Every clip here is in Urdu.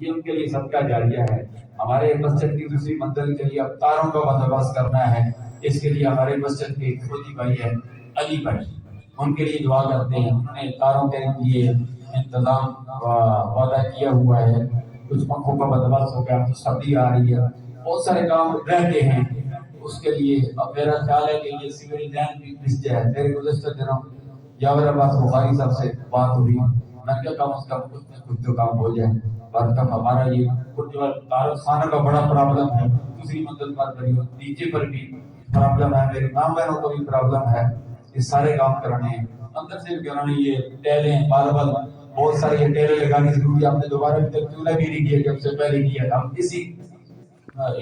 یہ ان کے لیے صدقہ جاریہ ہے۔ ہمارے مسجد کی دوسری منزل کے لیے اب تاروں کا بندوبست کرنا ہے، اس کے لیے ہمارے مسجد کے کھوتی بھائی ہے علی بھائی، ان کے لیے دعا کرتے ہیں۔ انہوں نے تاروں کے لیے انتظام وعدہ کیا ہوا ہے، کچھ پنکھوں کا بندوبست ہو گیا، تو سردی آ رہی ہے، بہت سارے کام رہتے ہیں اس کے لیے۔ اب میرا خیال ہے کہ یہ سیوریج لائن بھی پس جائے۔ میرے گزشتہ دنوں جاور عباس بخاری صاحب سے بات ہوئی، میں نے کہا کم از کم کچھ نہ کچھ تو کام ہو جائے۔ برکت ہمارا یہ تعارف خانہ کا بڑا پرابلم ہے، دوسری منزل پر بھی نیچے پر بھی پرابلم ہے، میری ماں بہنوں کو بھی پرابلم ہے، یہ سارے کام کرانے ہیں۔ اندر سے بھی انہوں نے یہ ٹیلیں بار بار بہت سارے یہ ٹیلیں لگانی ضروری ہے، ہم نے دوبارہ بھی تک چولہا بھی نہیں کیا جب سے پہلے کیا تھا۔ ہم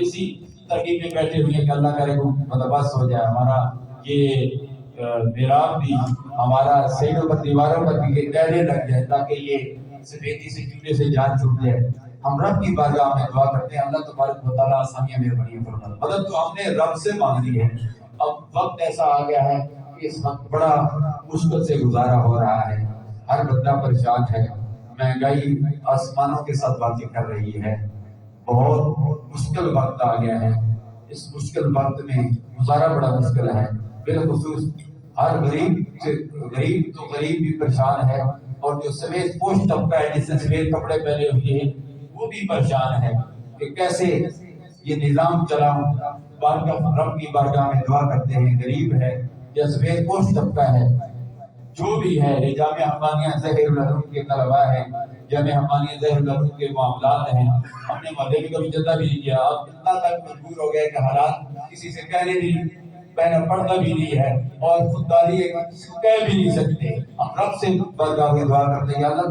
اسی ترکیب میں بیٹھے ہوئے ہیں کہ اللہ کرے کو بندوبست ہو جائے، ہمارا یہ محراب بھی، ہمارا سیڑھوں پر دیواروں پر بھی یہ ٹیلیں لگ جائے تاکہ یہ سفیدی سے چولہے سے جان چھوٹ جائے۔ ہم رب کی بارگاہ میں دعا کرتے ہیں، اللہ تبارک و تعالیٰ آسانیاں مہربانیاں فرمائے۔ مدد تو ہم نے رب سے مانگی ہے، اب وقت ایسا آ گیا ہے کہ اس وقت بڑا مشکل سے گزارا ہو رہا ہے، ہر بندہ پریشان ہے، مہنگائی آسمانوں کے ساتھ باتیں کر رہی ہے، بہت مشکل وقت آ گیا ہے۔ اس مشکل وقت میں گزارا بڑا مشکل ہے، بالخصوص ہر غریب تو غریب بھی پریشان ہے، اور جو سفید پوش طبقہ ہے جس نے سفید کپڑے پہنے ہوئے ہیں وہ بھی پریشان ہے کہ کیسے یہ نظام چلاؤں۔ بارگاہ رب کی بارگاہ میں دعا کرتے ہیں، غریب ہے یا سفید پوش طبقہ ہے، جو بھی ہے، یہ جامعہ حقانیہ ظاہر العلوم کے طلباء ہیں، جامعہ حقانیہ ظاہر العلوم کے معاملات ہیں، ہم نے محلے میں کبھی جدہ بھی نہیں کیا، اب اتنا تک مجبور ہو گئے کہ حالات کسی سے کہنے نہیں، پہنا پڑھنا بھی نہیں ہے، اور خودداری کسی کو کہہ بھی نہیں سکتے۔ ہم رب سے بارگاہ میں دعا کرتے ہیں، یا اللہ